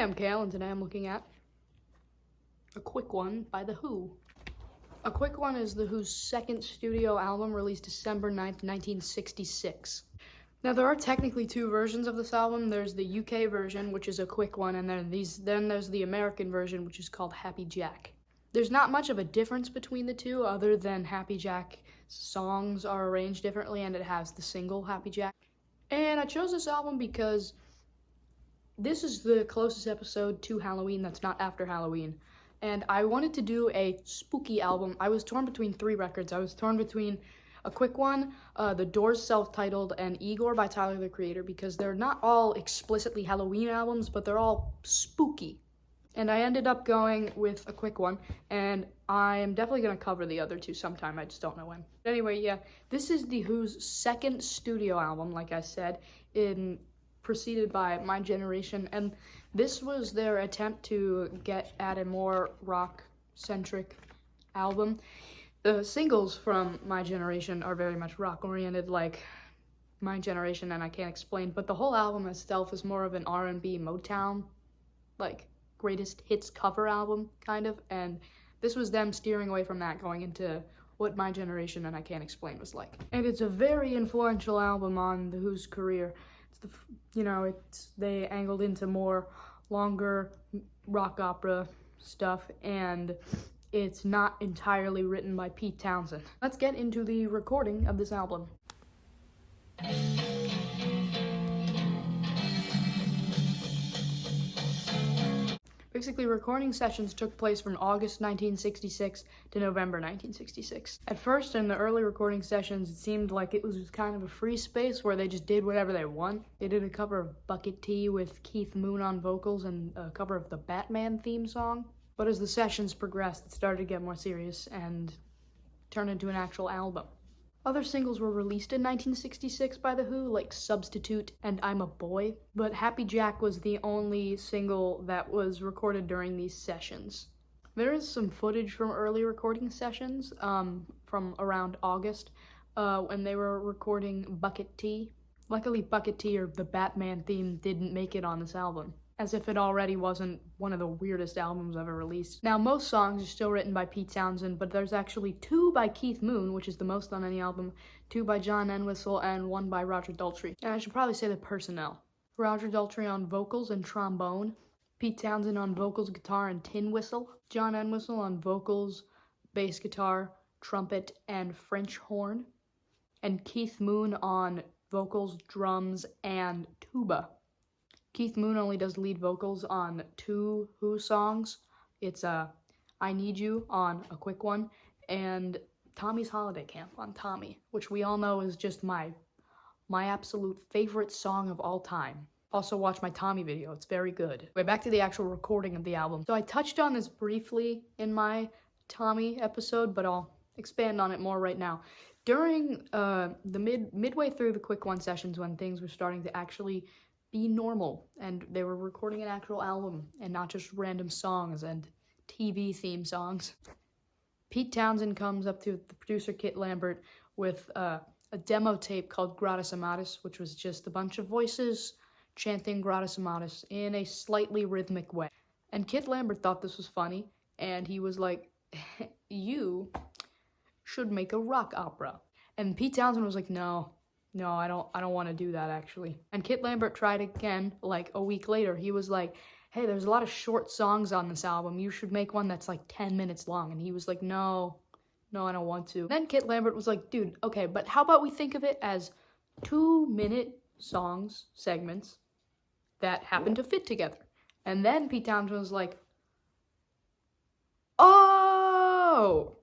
I'm Kale, and today I'm looking at A Quick One by The Who. A Quick One is The Who's second studio album, released December 9th, 1966. Now, there are technically two versions of this album. There's the UK version, which is A Quick One, and then there's the American version, which is called Happy Jack. There's not much of a difference between the two, other than Happy Jack songs are arranged differently, and it has the single Happy Jack. And I chose this album because this is the closest episode to Halloween that's not after Halloween. And I wanted to do a spooky album. I was torn between three records. I was torn between A Quick One, The Doors' self-titled, and Igor by Tyler, the Creator, because they're not all explicitly Halloween albums, but they're all spooky. And I ended up going with A Quick One, and I am definitely going to cover the other two sometime. I just don't know when. But anyway, yeah, this is The Who's second studio album, like I said, preceded by My Generation, and this was their attempt to get at a more rock-centric album. The singles from My Generation are very much rock-oriented, like My Generation and I Can't Explain, but the whole album itself is more of an R&B Motown, like, greatest hits cover album, kind of, and this was them steering away from that, going into what My Generation and I Can't Explain was like. And it's a very influential album on The Who's career. They angled into more longer rock opera stuff, and it's not entirely written by Pete Townsend. Let's get into the recording of this album. Basically, recording sessions took place from August 1966 to November 1966. At first, in the early recording sessions, it seemed like it was kind of a free space where they just did whatever they want. They did a cover of Bucket Tea with Keith Moon on vocals and a cover of the Batman theme song. But as the sessions progressed, it started to get more serious and turned into an actual album. Other singles were released in 1966 by The Who, like Substitute and I'm a Boy, but Happy Jack was the only single that was recorded during these sessions. There is some footage from early recording sessions from around August when they were recording Bucket Tea. Luckily, Bucket Tea, or the Batman theme, didn't make it on this album, as if it already wasn't one of the weirdest albums ever released. Now, most songs are still written by Pete Townsend, but there's actually two by Keith Moon, which is the most on any album, two by John Entwistle, and one by Roger Daltrey. And I should probably say the personnel. Roger Daltrey on vocals and trombone, Pete Townsend on vocals, guitar, and tin whistle, John Entwistle on vocals, bass guitar, trumpet, and French horn, and Keith Moon on vocals, drums, and tuba. Keith Moon only does lead vocals on two Who songs. It's I Need You on A Quick One, and Tommy's Holiday Camp on Tommy, which we all know is just my absolute favorite song of all time. Also watch my Tommy video, it's very good. Wait, back to the actual recording of the album. So I touched on this briefly in my Tommy episode, but I'll expand on it more right now. During the midway through the Quick One sessions, when things were starting to actually be normal, and they were recording an actual album and not just random songs and TV theme songs, Pete Townsend comes up to the producer Kit Lambert with a demo tape called Gratis Amatis, which was just a bunch of voices chanting Gratis Amatis in a slightly rhythmic way. And Kit Lambert thought this was funny, and he was like, you should make a rock opera. And Pete Townsend was like, no, I don't want to do that, actually. And Kit Lambert tried again, like a week later. He was like, hey, there's a lot of short songs on this album. You should make one that's like 10 minutes long. And he was like, no, I don't want to. Then Kit Lambert was like, dude, okay, but how about we think of it as 2-minute songs, segments, that happen to fit together. And then Pete Townsend was like, oh,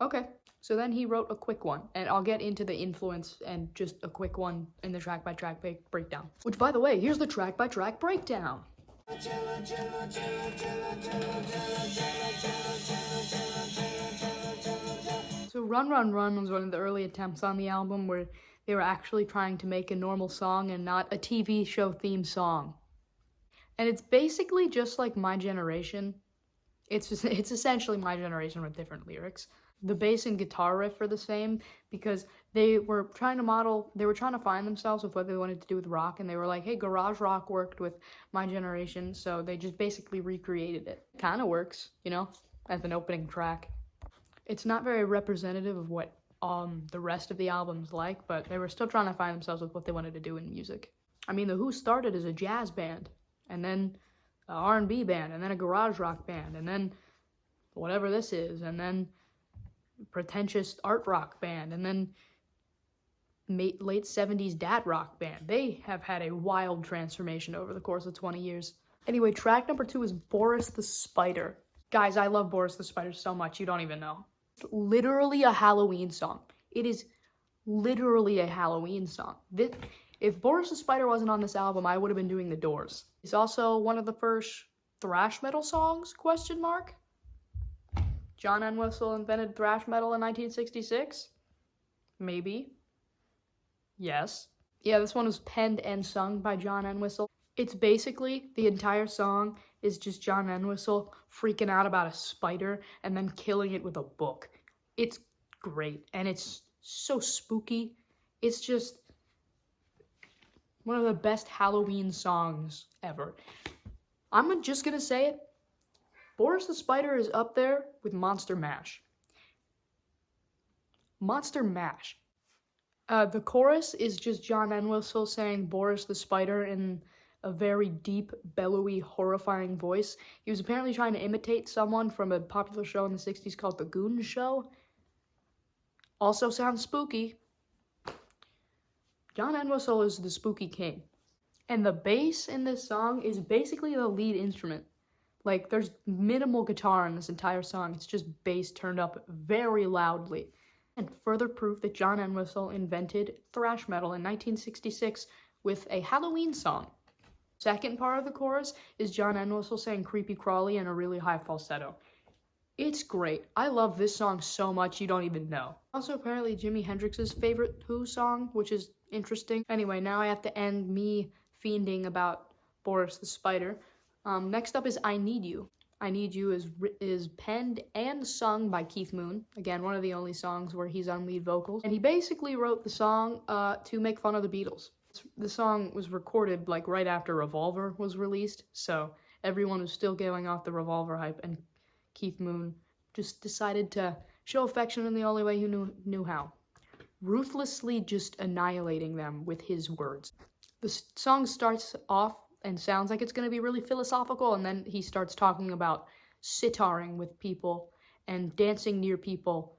okay. So then he wrote A Quick One, and I'll get into the influence and just a quick one in the track-by-track breakdown. Which, by the way, here's the track-by-track breakdown. So Run, Run, Run was one of the early attempts on the album where they were actually trying to make a normal song and not a TV show theme song. And it's basically just like My Generation. It's essentially My Generation with different lyrics. The bass and guitar riff are the same because they were trying to find themselves with what they wanted to do with rock, and they were like, hey, garage rock worked with my generation, so they just basically recreated it. Kind of works, you know, as an opening track. It's not very representative of what the rest of the album's like, but they were still trying to find themselves with what they wanted to do in music. I mean, The Who started as a jazz band, and then an R&B band, and then a garage rock band, and then whatever this is, and then pretentious art rock band, and then late 70s dad rock band. They have had a wild transformation over the course of 20 years. Anyway, track number 2 is Boris the Spider. Guys, I love Boris the Spider so much, you don't even know. It's literally a Halloween song. It is literally a Halloween song. If Boris the Spider wasn't on this album, I would have been doing The Doors. It's also one of the first thrash metal songs, ? John Entwistle invented thrash metal in 1966? Maybe. Yes. Yeah, this one was penned and sung by John Entwistle. It's basically, the entire song is just John Entwistle freaking out about a spider and then killing it with a book. It's great, and it's so spooky. It's just one of the best Halloween songs ever. I'm just gonna say it. Boris the Spider is up there with Monster Mash. Monster Mash. The chorus is just John Entwistle saying Boris the Spider in a very deep, bellowy, horrifying voice. He was apparently trying to imitate someone from a popular show in the 60s called The Goon Show. Also sounds spooky. John Entwistle is the spooky king. And the bass in this song is basically the lead instrument. Like, there's minimal guitar in this entire song. It's just bass turned up very loudly. And further proof that John Entwistle invented thrash metal in 1966 with a Halloween song. Second part of the chorus is John Entwistle saying creepy crawly in a really high falsetto. It's great. I love this song so much you don't even know. Also, apparently Jimi Hendrix's favorite Who song, which is interesting. Anyway, now I have to end me fiending about Boris the Spider. Next up is I Need You. I Need You is penned and sung by Keith Moon. Again, one of the only songs where he's on lead vocals. And he basically wrote the song to make fun of the Beatles. The song was recorded like right after Revolver was released, so everyone was still going off the Revolver hype, and Keith Moon just decided to show affection in the only way he knew how. Ruthlessly just annihilating them with his words. The song starts off and sounds like it's going to be really philosophical, and then he starts talking about sitaring with people and dancing near people,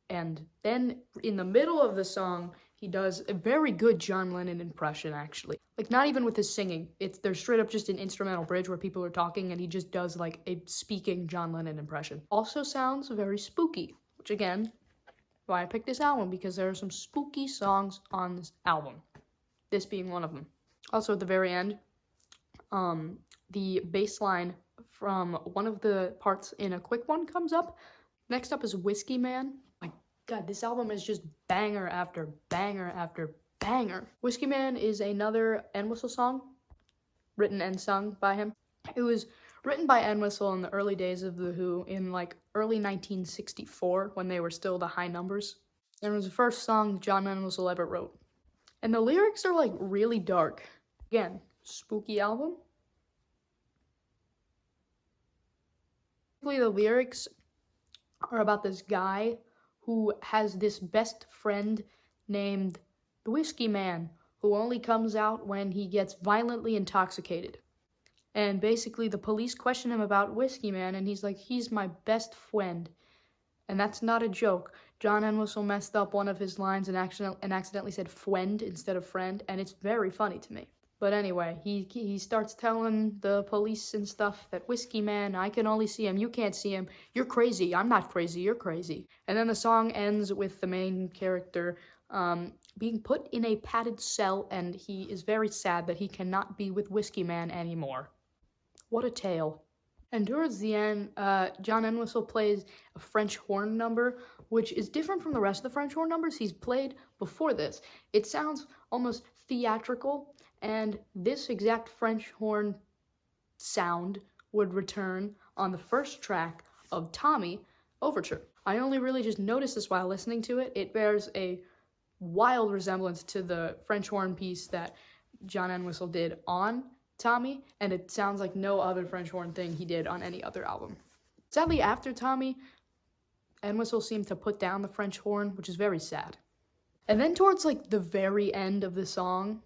and then in the middle of the song he does a very good John Lennon impression, actually. Like, not even with his singing. There's straight up just an instrumental bridge where people are talking and he just does like a speaking John Lennon impression. Also sounds very spooky, which again, why I picked this album, because there are some spooky songs on this album. This being one of them. Also at the very end, the bass line from one of the parts in A Quick One comes up. Next up is Whiskey Man. My God, this album is just banger after banger after banger. Whiskey Man is another Entwistle song, written and sung by him. It was written by Entwistle in the early days of The Who, in like early 1964, when they were still the High Numbers. And it was the first song John Entwistle ever wrote. And the lyrics are like really dark. Again, spooky album. Basically, the lyrics are about this guy who has this best friend named the Whiskey Man, who only comes out when he gets violently intoxicated. And basically the police question him about Whiskey Man, and he's like, he's my best friend. And that's not a joke. John Entwistle messed up one of his lines and accidentally said friend instead of friend, and it's very funny to me. But anyway, he starts telling the police and stuff that Whiskey Man, I can only see him, you can't see him, you're crazy, I'm not crazy, you're crazy. And then the song ends with the main character being put in a padded cell, and he is very sad that he cannot be with Whiskey Man anymore. What a tale. And towards the end, John Entwistle plays a French horn number, which is different from the rest of the French horn numbers he's played before this. It sounds almost theatrical, and this exact French horn sound would return on the first track of Tommy Overture. I only really just noticed this while listening to it. It bears a wild resemblance to the French horn piece that John Entwistle did on Tommy, and it sounds like no other French horn thing he did on any other album. Sadly, after Tommy, Entwistle seemed to put down the French horn, which is very sad. And then towards like the very end of the song,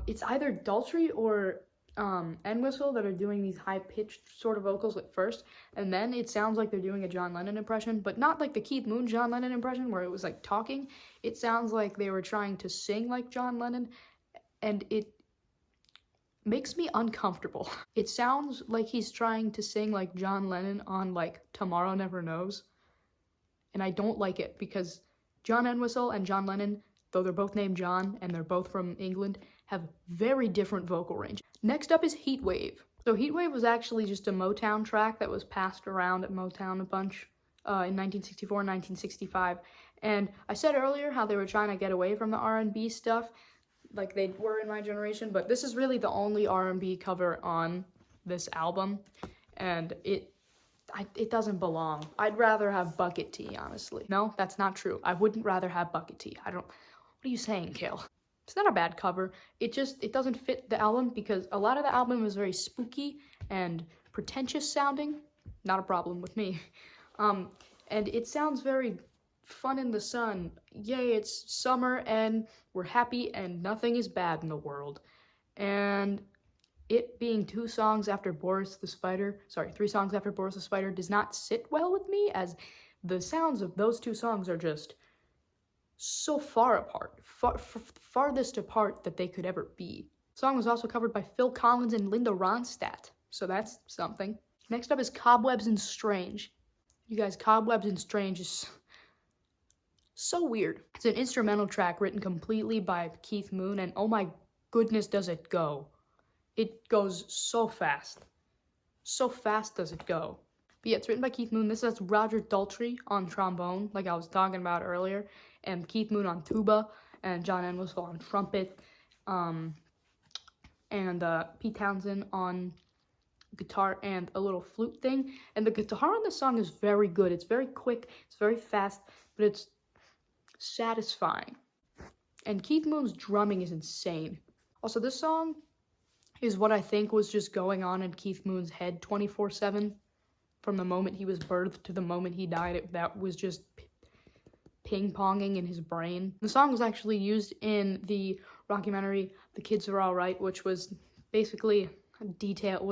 it's either Daltrey or Entwistle that are doing these high-pitched sort of vocals at first, and then it sounds like they're doing a John Lennon impression, but not like the Keith Moon John Lennon impression where it was like talking. It sounds like they were trying to sing like John Lennon, and it makes me uncomfortable. It sounds like he's trying to sing like John Lennon on like Tomorrow Never Knows, and I don't like it because John Entwistle and John Lennon, though they're both named John and they're both from England, have very different vocal range. Next up is Heatwave. So Heatwave was actually just a Motown track that was passed around at Motown a bunch in 1964 and 1965. And I said earlier how they were trying to get away from the R&B stuff, like they were in my generation, but this is really the only R&B cover on this album, and it doesn't belong. I'd rather have Bucket Tea, honestly. No, that's not true. I wouldn't rather have Bucket Tea. What are you saying, Kale? It's not a bad cover. It doesn't fit the album because a lot of the album is very spooky and pretentious sounding. Not a problem with me. And it sounds very fun in the sun. Yay, it's summer and we're happy and nothing is bad in the world. And it being 3 songs after Boris the Spider does not sit well with me, as the sounds of those 2 songs are just so far apart, farthest apart that they could ever be. The song was also covered by Phil Collins and Linda Ronstadt, so that's something. Next up is Cobwebs and Strange. You guys, Cobwebs and Strange is so weird. It's an instrumental track written completely by Keith Moon, and oh my goodness does it go. It goes so fast. So fast does it go. But yeah, it's written by Keith Moon. This has Roger Daltrey on trombone, like I was talking about earlier, and Keith Moon on tuba, and John Entwistle on trumpet, and Pete Townsend on guitar and a little flute thing. And the guitar on the song is very good. It's very quick, it's very fast, but it's satisfying. And Keith Moon's drumming is insane. Also, this song is what I think was just going on in Keith Moon's head 24/7. From the moment he was birthed to the moment he died, that was just ping-ponging in his brain. The song was actually used in the documentary The Kids Are All Right, which was basically detailed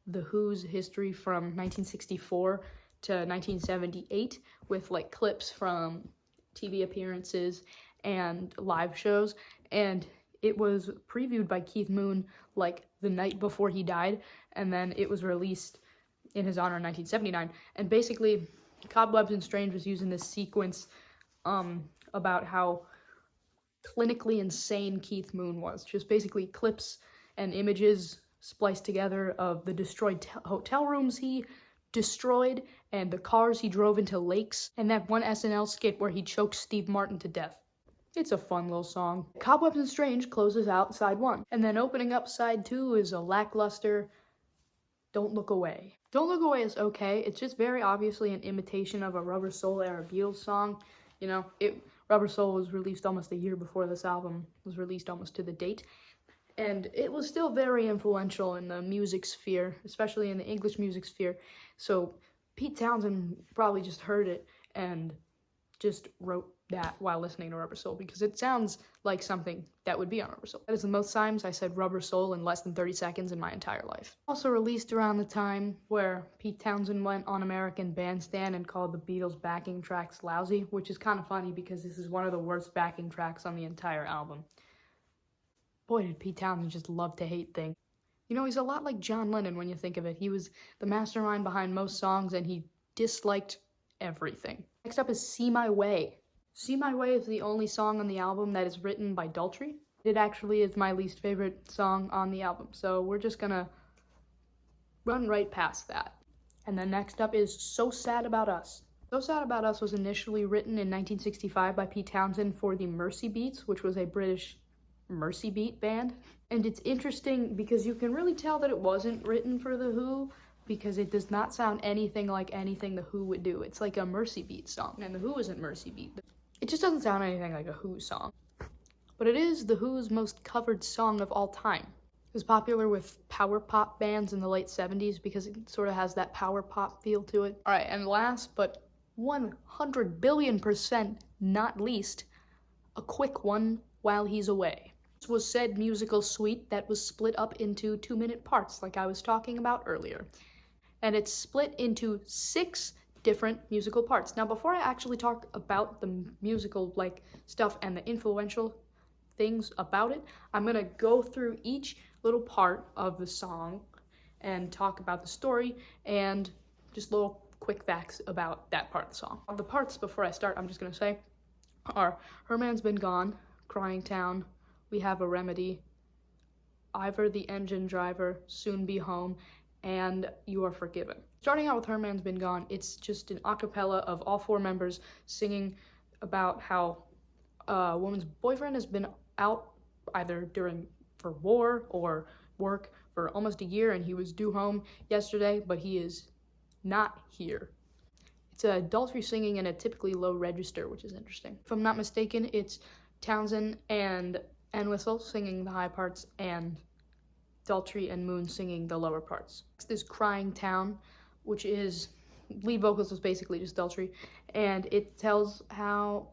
The Who's history from 1964 to 1978 with like clips from TV appearances and live shows, and it was previewed by Keith Moon like the night before he died, and then it was released in his honor in 1979. And basically, Cobwebs and Strange was using this sequence about how clinically insane Keith Moon was. Just basically clips and images spliced together of the destroyed hotel rooms he destroyed and the cars he drove into lakes, and that one SNL skit where he choked Steve Martin to death. It's a fun little song. Cobwebs and Strange closes out side 1. And then opening up side 2 is a lackluster Don't Look Away. Don't Look Away is okay. It's just very obviously an imitation of a Rubber Soul era Beatles song. You know, Rubber Soul was released almost a year before this album was released, almost to the date. And it was still very influential in the music sphere, especially in the English music sphere. So Pete Townsend probably just heard it and just wrote that while listening to Rubber Soul, because it sounds like something that would be on Rubber Soul. That is the most times I said Rubber Soul in less than 30 seconds in my entire life. Also released around the time where Pete Townsend went on American Bandstand and called the Beatles' backing tracks lousy, which is kind of funny because this is one of the worst backing tracks on the entire album. Boy, did Pete Townsend just love to hate things. You know, he's a lot like John Lennon when you think of it. He was the mastermind behind most songs, and he disliked everything. Next up is See My Way. See My Way is the only song on the album that is written by Daltrey. It actually is my least favorite song on the album, so we're just gonna run right past that. And then next up is So Sad About Us. So Sad About Us was initially written in 1965 by Pete Townsend for the Mercy Beats, which was a British Mercy Beat band. And it's interesting because you can really tell that it wasn't written for The Who, because it does not sound anything like anything The Who would do. It's like a Mercy Beat song, and The Who isn't Mercy Beat. It just doesn't sound anything like a Who song. But it is The Who's most covered song of all time. It was popular with power pop bands in the late 70s because it sort of has that power pop feel to it. All right, and last but 100 billion% not least, a quick one while he's away. This was said musical suite that was split up into 2-minute parts, like I was talking about earlier. And it's split into 6 different musical parts. Now, before I actually talk about the musical stuff and the influential things about it, I'm gonna go through each little part of the song and talk about the story and just little quick facts about that part of the song. The parts, before I start, I'm just gonna say, are Her Man's Been Gone, Crying Town, We Have a Remedy, Ivor the Engine Driver, Soon Be Home, and You Are Forgiven. Starting out with Her Man's Been Gone, it's just an a cappella of all 4 members singing about how a woman's boyfriend has been out either for war or work for almost a year, and he was due home yesterday, but he is not here. It's adultery singing in a typically low register, which is interesting. If I'm not mistaken, it's Townsend and Enwistle singing the high parts, and Daltrey and Moon singing the lower parts. Next is Crying Town, which is, lead vocals is basically just Daltrey, and it tells how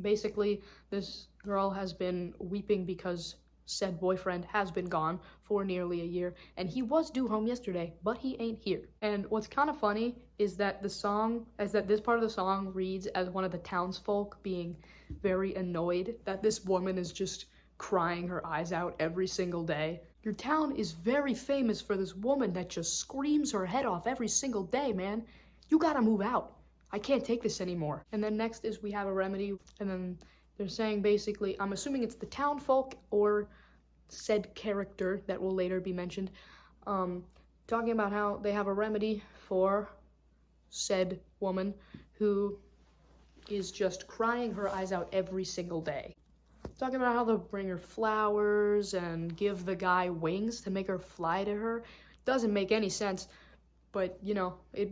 basically this girl has been weeping because said boyfriend has been gone for nearly a year, and he was due home yesterday, but he ain't here. And what's kind of funny is that this part of the song reads as one of the townsfolk being very annoyed that this woman is just crying her eyes out every single day. Your town is very famous for this woman that just screams her head off every single day, man. You gotta move out. I can't take this anymore. And then next is We Have a Remedy, and then they're saying basically, I'm assuming it's the townfolk or said character that will later be mentioned, talking about how they have a remedy for said woman who is just crying her eyes out every single day. Talking about how they'll bring her flowers and give the guy wings to make her fly to her. Doesn't make any sense, but you know, it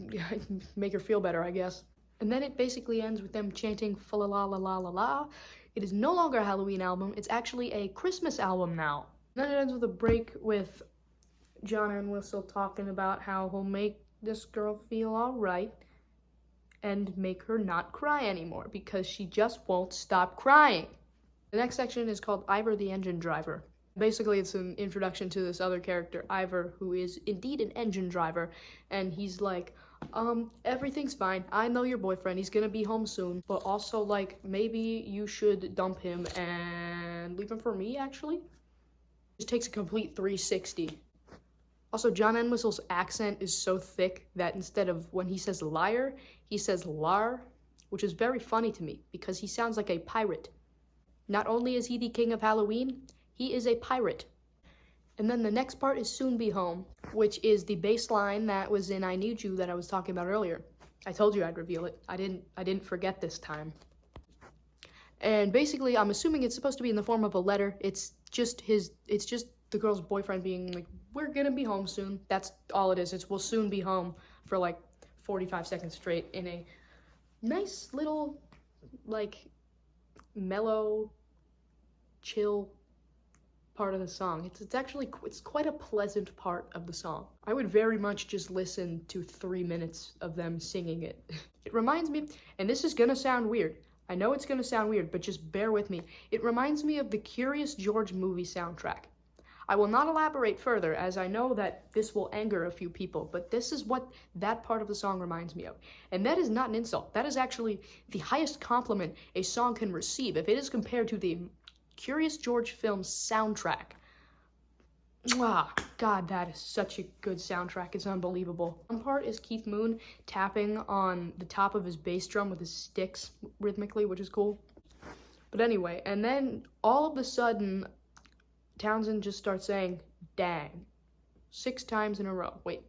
make her feel better, I guess. And then it basically ends with them chanting fa la la la la la la. It is no longer a Halloween album, it's actually a Christmas album now. And then it ends with a break with John Entwistle talking about how he'll make this girl feel alright and make her not cry anymore because she just won't stop crying. The next section is called Ivor the Engine Driver. Basically, it's an introduction to this other character, Ivor, who is indeed an engine driver, and he's like, everything's fine. I know your boyfriend. He's gonna be home soon. But also, maybe you should dump him and leave him for me, actually. Just takes a complete 360. Also, John Entwistle's accent is so thick that instead of when he says liar, he says lar, which is very funny to me because he sounds like a pirate. Not only is he the king of Halloween, he is a pirate. And then the next part is Soon Be Home, which is the bass line that was in I Need You that I was talking about earlier. I told you I'd reveal it. I didn't forget this time. And basically, I'm assuming it's supposed to be in the form of a letter. It's just the girl's boyfriend being like, we're gonna be home soon. That's all it is. It's we'll soon be home for 45 seconds straight in a nice little, mellow, chill part of the song. It's quite a pleasant part of the song. I would very much just listen to 3 minutes of them singing it. It reminds me, and this is gonna sound weird. I know it's gonna sound weird, but just bear with me. It reminds me of the Curious George movie soundtrack. I will not elaborate further, as I know that this will anger a few people, but this is what that part of the song reminds me of. And that is not an insult. That is actually the highest compliment a song can receive if it is compared to the Curious George film soundtrack. Mwah, God, that is such a good soundtrack. It's unbelievable. One part is Keith Moon tapping on the top of his bass drum with his sticks rhythmically, which is cool. But anyway, and then all of a sudden, Townsend just starts saying, dang, 6 times in a row. Wait.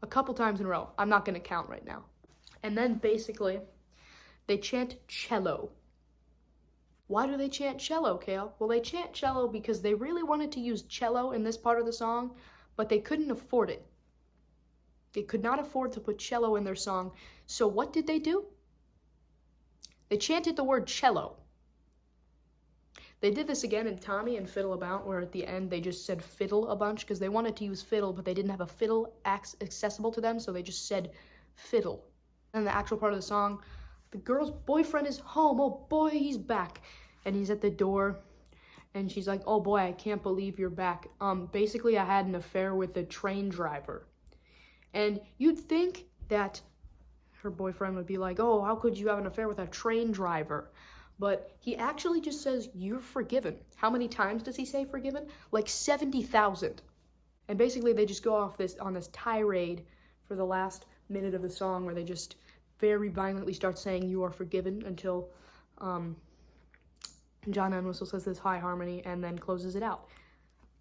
A couple times in a row. I'm not going to count right now. And then basically, they chant cello. Why do they chant cello, Kale? Well, they chant cello because they really wanted to use cello in this part of the song, but they couldn't afford it. They could not afford to put cello in their song, so what did they do? They chanted the word cello. They did this again in Tommy and Fiddle About, where at the end they just said fiddle a bunch because they wanted to use fiddle, but they didn't have a fiddle accessible to them, so they just said fiddle. And the actual part of the song, the girl's boyfriend is home. Oh boy, he's back. And he's at the door, and she's like, oh boy, I can't believe you're back. Basically, I had an affair with a train driver. And you'd think that her boyfriend would be like, oh, how could you have an affair with a train driver? But he actually just says, you're forgiven. How many times does he say forgiven? Like 70,000. And basically they just go off on this tirade for the last minute of the song where they just very violently start saying you are forgiven until John Enwistle says this high harmony and then closes it out.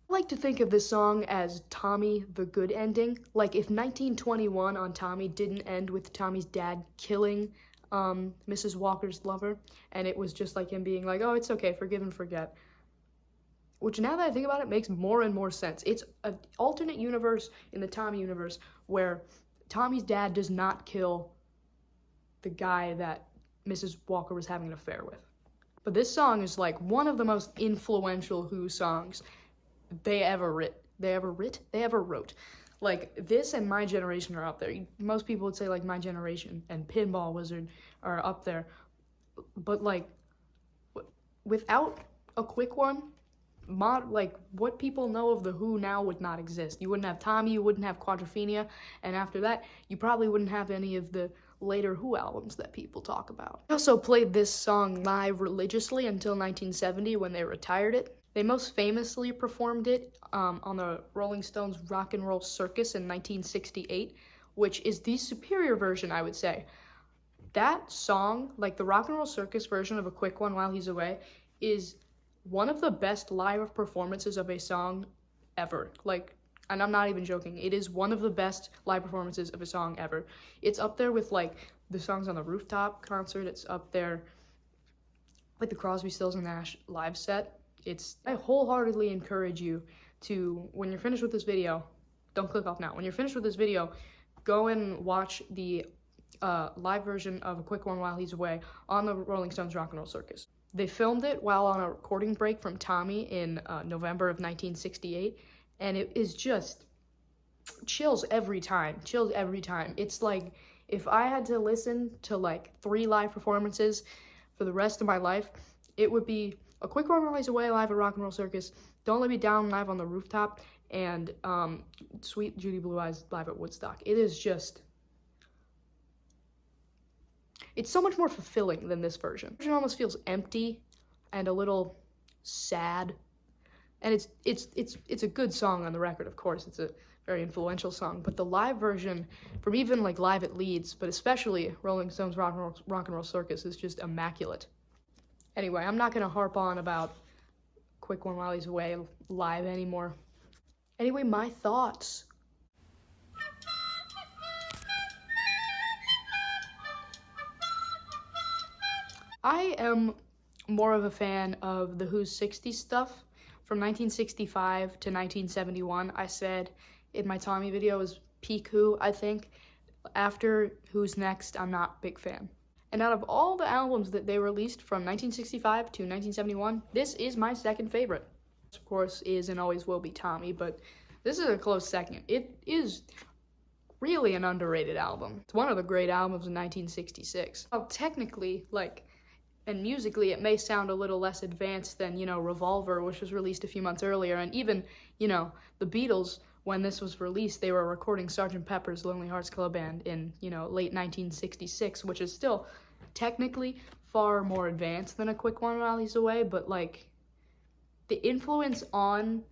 I like to think of this song as Tommy the good ending. Like if 1921 on Tommy didn't end with Tommy's dad killing Mrs. Walker's lover, and it was just like him being like, oh, it's okay, forgive and forget. Which now that I think about it makes more and more sense. It's an alternate universe in the Tommy universe where Tommy's dad does not kill the guy that Mrs. Walker was having an affair with. But this song is like one of the most influential Who songs they ever wrote. Like, this and My Generation are up there. Most people would say, like, My Generation and Pinball Wizard are up there. But, like, without a quick one, what people know of The Who now would not exist. You wouldn't have Tommy, you wouldn't have Quadrophenia, and after that, you probably wouldn't have any of the later Who albums that people talk about. They also played this song live religiously until 1970 when they retired it. They most famously performed it on the Rolling Stones' Rock and Roll Circus in 1968, which is the superior version, I would say. That song, like the Rock and Roll Circus version of A Quick One While He's Away, is one of the best live performances of a song ever. Like, and I'm not even joking, it is one of the best live performances of a song ever. It's up there with, like, the songs on the Rooftop concert. It's up there with the Crosby, Stills, and Nash live set. I wholeheartedly encourage you to, when you're finished with this video, don't click off now. When you're finished with this video, go and watch the live version of A Quick One While He's Away on the Rolling Stones Rock and Roll Circus. They filmed it while on a recording break from Tommy in November of 1968, and it is just chills every time. It's like, if I had to listen to like 3 live performances for the rest of my life, it would be A Quick One While He's Away live at Rock and Roll Circus, Don't Let Me Down live on the Rooftop, and Sweet Judy Blue Eyes live at Woodstock. It is just, it's so much more fulfilling than this version. The version almost feels empty and a little sad, and it's a good song on the record. Of course, it's a very influential song, but the live version from even like Live at Leeds, but especially Rolling Stones Rock and Roll Circus, is just immaculate. Anyway, I'm not going to harp on about Quick One While He's Away live anymore. Anyway, my thoughts. I am more of a fan of The Who's 60s stuff. From 1965 to 1971, I said in my Tommy video, was peak Who, I think. After Who's Next, I'm not a big fan. And out of all the albums that they released from 1965 to 1971, this is my second favorite. Of course, is and always will be Tommy, but this is a close second. It is really an underrated album. It's one of the great albums in 1966. Well, technically, and musically, it may sound a little less advanced than, Revolver, which was released a few months earlier, and even, the Beatles, when this was released, they were recording Sgt. Pepper's Lonely Hearts Club Band in, late 1966, which is still technically far more advanced than A Quick One While He's Away, but, the influence on,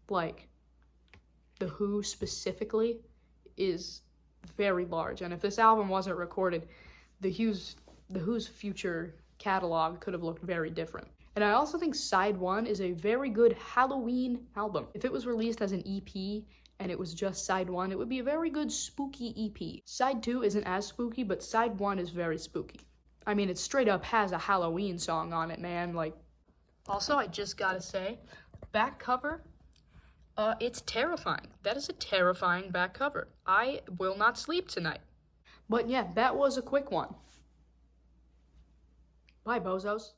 The Who specifically is very large, and if this album wasn't recorded, The Who's future catalog could have looked very different. And I also think Side 1 is a very good Halloween album. If it was released as an EP and it was just Side 1, it would be a very good spooky EP. Side 2 isn't as spooky, but Side 1 is very spooky. I mean, it straight up has a Halloween song on it, man. Also, I just gotta say, back cover, It's terrifying. That is a terrifying back cover. I will not sleep tonight. But yeah, that was a quick one. Bye, bozos.